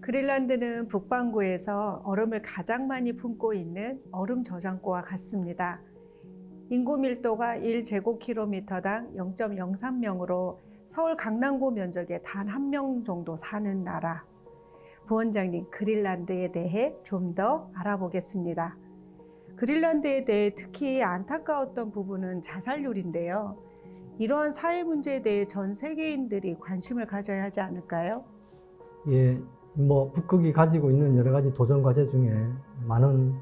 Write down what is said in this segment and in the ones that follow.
그린란드는 북반구에서 얼음을 가장 많이 품고 있는 얼음 저장고와 같습니다. 인구 밀도가 1제곱킬로미터당 0.03명으로 서울 강남구 면적의 단 1명 정도 사는 나라. 부원장님, 그린란드에 대해 좀 더 알아보겠습니다. 그린란드에 대해 특히 안타까웠던 부분은 자살률인데요. 이러한 사회 문제에 대해 전 세계인들이 관심을 가져야 하지 않을까요? 예, 북극이 가지고 있는 여러 가지 도전 과제 중에 많은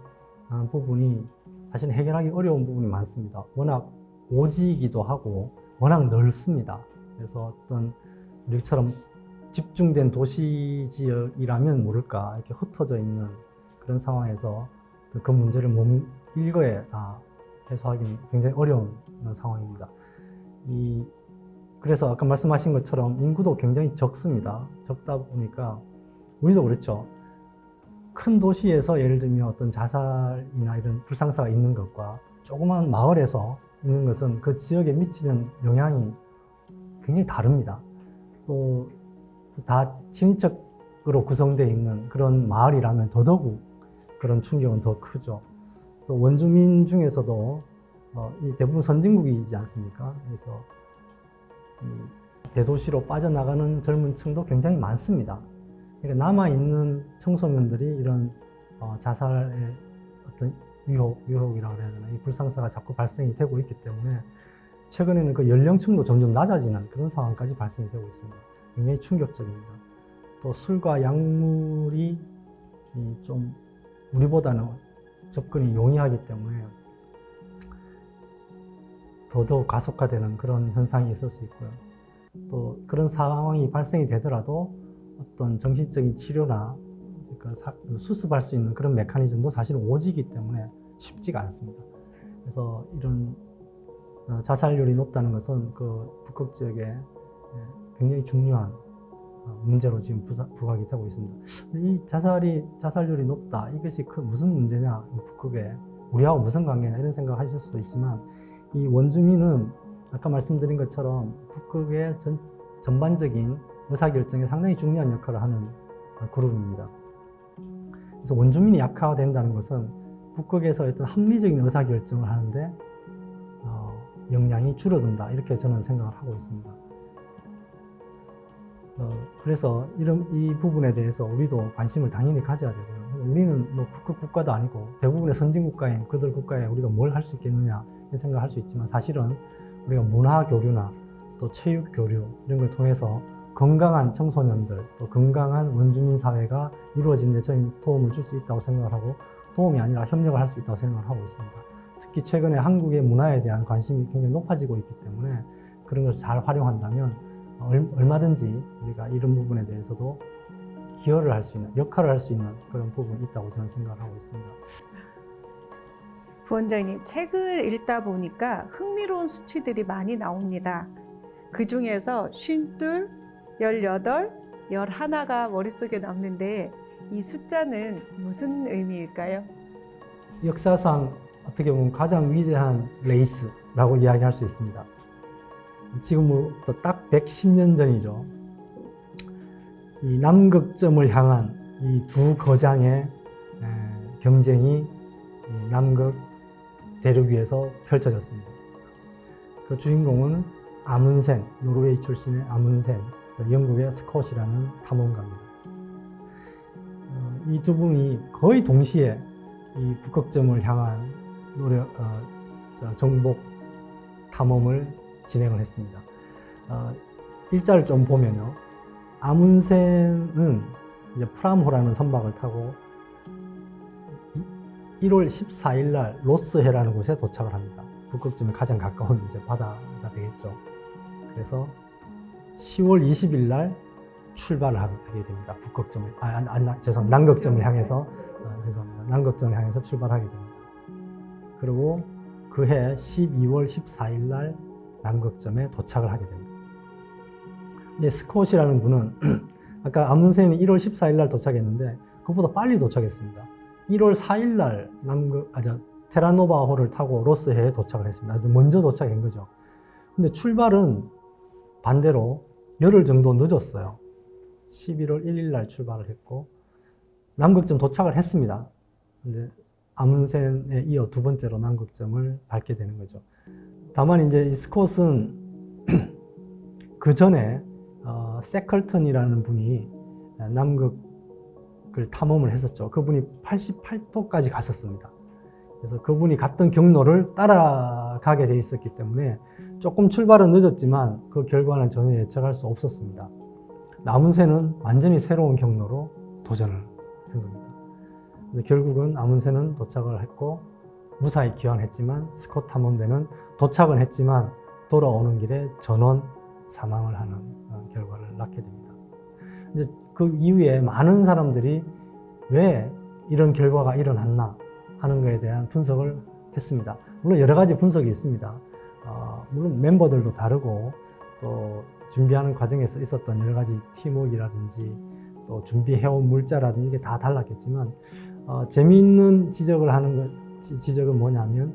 부분이 사실 해결하기 어려운 부분이 많습니다. 워낙 오지이기도 하고 워낙 넓습니다. 그래서 어떤 우리처럼 집중된 도시 지역이라면 모를까 이렇게 흩어져 있는 그런 상황에서 그 문제를 일거에 다 해소하기는 굉장히 어려운 상황입니다. 그래서 아까 말씀하신 것처럼 인구도 굉장히 적습니다. 적다 보니까 우리도 그렇죠. 큰 도시에서 예를 들면 어떤 자살이나 이런 불상사가 있는 것과 조그만 마을에서 있는 것은 그 지역에 미치는 영향이 굉장히 다릅니다. 또 다 친인척으로 구성되어 있는 그런 마을이라면 더더욱 그런 충격은 더 크죠. 또 원주민 중에서도 이 대부분 선진국이지 않습니까? 그래서 대도시로 빠져나가는 젊은 층도 굉장히 많습니다. 그러니까 남아있는 청소년들이 이런 자살의 어떤 유혹이라고 해야 되나, 이 불상사가 자꾸 발생이 되고 있기 때문에 최근에는 그 연령층도 점점 낮아지는 그런 상황까지 발생이 되고 있습니다. 굉장히 충격적입니다. 또 술과 약물이 좀 우리보다는 접근이 용이하기 때문에 더더욱 가속화되는 그런 현상이 있을 수 있고요. 또 그런 상황이 발생이 되더라도 어떤 정신적인 치료나 수습할 수 있는 그런 메커니즘도 사실은 오지기 때문에 쉽지가 않습니다. 그래서 이런 자살률이 높다는 것은 그 북극 지역에 굉장히 중요한 문제로 지금 부각이 되고 있습니다. 이 자살률이 높다, 이것이 무슨 문제냐, 북극에 우리하고 무슨 관계냐 이런 생각 하실 수도 있지만, 이 원주민은 아까 말씀드린 것처럼 북극의 전반적인 의사결정에 상당히 중요한 역할을 하는 그룹입니다. 그래서 원주민이 약화된다는 것은 북극에서 어떤 합리적인 의사결정을 하는데 역량이 줄어든다, 이렇게 저는 생각을 하고 있습니다. 그래서 이 부분에 대해서 우리도 관심을 당연히 가져야 되고요. 우리는 북극 국가도 아니고 대부분의 선진국가인 그들 국가에 우리가 뭘 할 수 있겠느냐 이런 생각을 할 수 있지만, 사실은 우리가 문화 교류나 또 체육 교류 이런 걸 통해서 건강한 청소년들, 또 건강한 원주민 사회가 이루어지는 데 저희 도움을 줄 수 있다고 생각을 하고, 도움이 아니라 협력을 할 수 있다고 생각을 하고 있습니다. 특히 최근에 한국의 문화에 대한 관심이 굉장히 높아지고 있기 때문에 그런 것을 잘 활용한다면 얼마든지 우리가 이런 부분에 대해서도 기여를 할 수 있는, 역할을 할 수 있는 그런 부분이 있다고 저는 생각을 하고 있습니다. 부원장님, 책을 읽다 보니까 흥미로운 수치들이 많이 나옵니다. 그 중에서 52, 18, 11가 머릿속에 남는데 이 숫자는 무슨 의미일까요? 역사상 어떻게 보면 가장 위대한 레이스라고 이야기할 수 있습니다. 지금부터 딱 110년 전이죠. 이 남극점을 향한 이 두 거장의 경쟁이 남극 대륙 위에서 펼쳐졌습니다. 그 주인공은 아문센, 노르웨이 출신의 아문센, 영국의 스콧이라는 탐험가입니다. 이 두 분이 거의 동시에 이 북극점을 향한 정복 탐험을 진행을 했습니다. 일자를 좀 보면요, 아문센은 이제 프람호라는 선박을 타고 1월 14일 날 로스해라는 곳에 도착을 합니다. 북극점에 가장 가까운 이제 바다가 되겠죠. 그래서 10월 20일 날 출발을 하게 됩니다. 북극점을 죄송합니다. 남극점을 향해서 남극점을 향해서 출발하게 됩니다. 그리고 그해 12월 14일 날 남극점에 도착을 하게 됩니다. 근데 스콧이라는 분은 아까 아문센이 1월 14일 날 도착했는데 그것보다 빨리 도착했습니다. 1월 4일 날 테라노바호를 타고 로스해에 도착을 했습니다. 먼저 도착한 거죠. 근데 출발은 반대로 열흘 정도 늦었어요. 11월 1일 날 출발을 했고 남극점 도착을 했습니다. 근데 아문센에 이어 두 번째로 남극점을 밟게 되는 거죠. 다만 이제 이 스콧은 그 전에 세컬턴이라는 분이 남극을 탐험을 했었죠. 그분이 88도까지 갔었습니다. 그래서 그분이 갔던 경로를 따라가게 돼 있었기 때문에 조금 출발은 늦었지만 그 결과는 전혀 예측할 수 없었습니다. 아문센은 완전히 새로운 경로로 도전을 한 겁니다. 결국은 아문센은 도착을 했고 무사히 귀환했지만 스콧 탐험대는 도착은 했지만 돌아오는 길에 전원 사망을 하는 결과를 낳게 됩니다. 이제 그 이후에 많은 사람들이 왜 이런 결과가 일어났나 하는 것에 대한 분석을 했습니다. 물론 여러 가지 분석이 있습니다. 물론 멤버들도 다르고 또 준비하는 과정에서 있었던 여러 가지 팀워크라든지 또 준비해온 물자라든지 이게 다 달랐겠지만 재미있는 지적은 뭐냐면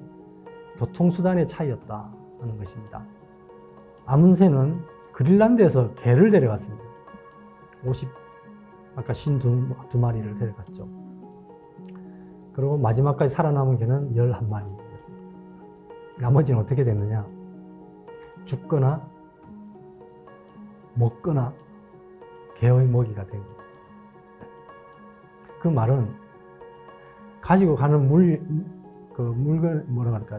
교통수단의 차이였다 하는 것입니다. 아문센은 그린란드에서 개를 데려갔습니다. 아까 52마리를 데려갔죠. 그리고 마지막까지 살아남은 개는 11마리였습니다. 나머지는 어떻게 됐느냐? 죽거나 먹거나 개의 먹이가 된 겁니다. 그 말은 가지고 가는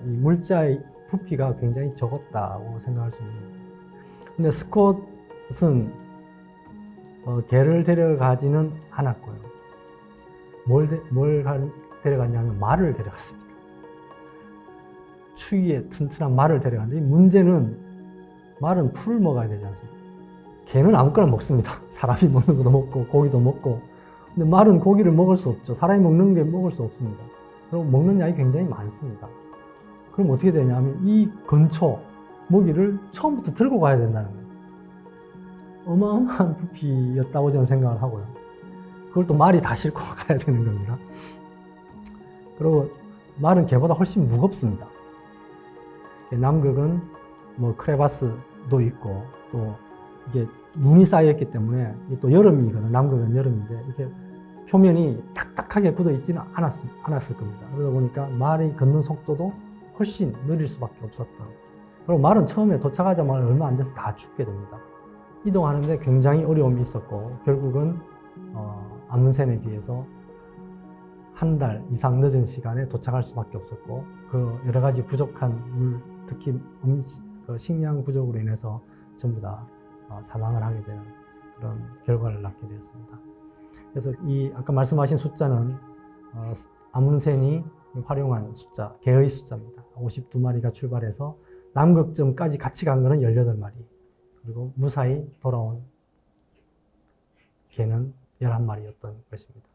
이 물자의 부피가 굉장히 적었다고 생각할 수 있는 거예요. 근데 스콧은 개를 데려가지는 않았고요. 뭘 데려갔냐면 말을 데려갔습니다. 추위에 튼튼한 말을 데려갔는데 문제는 말은 풀을 먹어야 되지 않습니까? 개는 아무거나 먹습니다. 사람이 먹는 것도 먹고 고기도 먹고. 근데 말은 고기를 먹을 수 없죠. 사람이 먹는 게 먹을 수 없습니다. 그리고 먹는 양이 굉장히 많습니다. 그럼 어떻게 되냐면 이 근처 먹이를 처음부터 들고 가야 된다는 거예요. 어마어마한 부피였다고 저는 생각을 하고요. 그걸 또 말이 다 싣고 가야 되는 겁니다. 그리고 말은 개보다 훨씬 무겁습니다. 남극은 뭐 크레바스도 있고 또 이게 눈이 쌓여있기 때문에 또 여름이거든요. 남극은 여름인데 이렇게 표면이 탁탁하게 굳어 있지는 않았을 겁니다. 그러다 보니까 말이 걷는 속도도 훨씬 느릴 수밖에 없었던. 그리고 말은 처음에 도착하자마자 얼마 안 돼서 다 죽게 됩니다. 이동하는데 굉장히 어려움이 있었고 결국은 아문센에 비해서 한 달 이상 늦은 시간에 도착할 수밖에 없었고 그 여러 가지 부족한 물, 특히 식량 부족으로 인해서 전부 다 사망을 하게 되는 그런 결과를 낳게 되었습니다. 그래서 이 아까 말씀하신 숫자는 아문센이 활용한 숫자, 개의 숫자입니다. 52마리가 출발해서 남극점까지 같이 간 거는 18마리. 그리고 무사히 돌아온 개는 11마리였던 것입니다.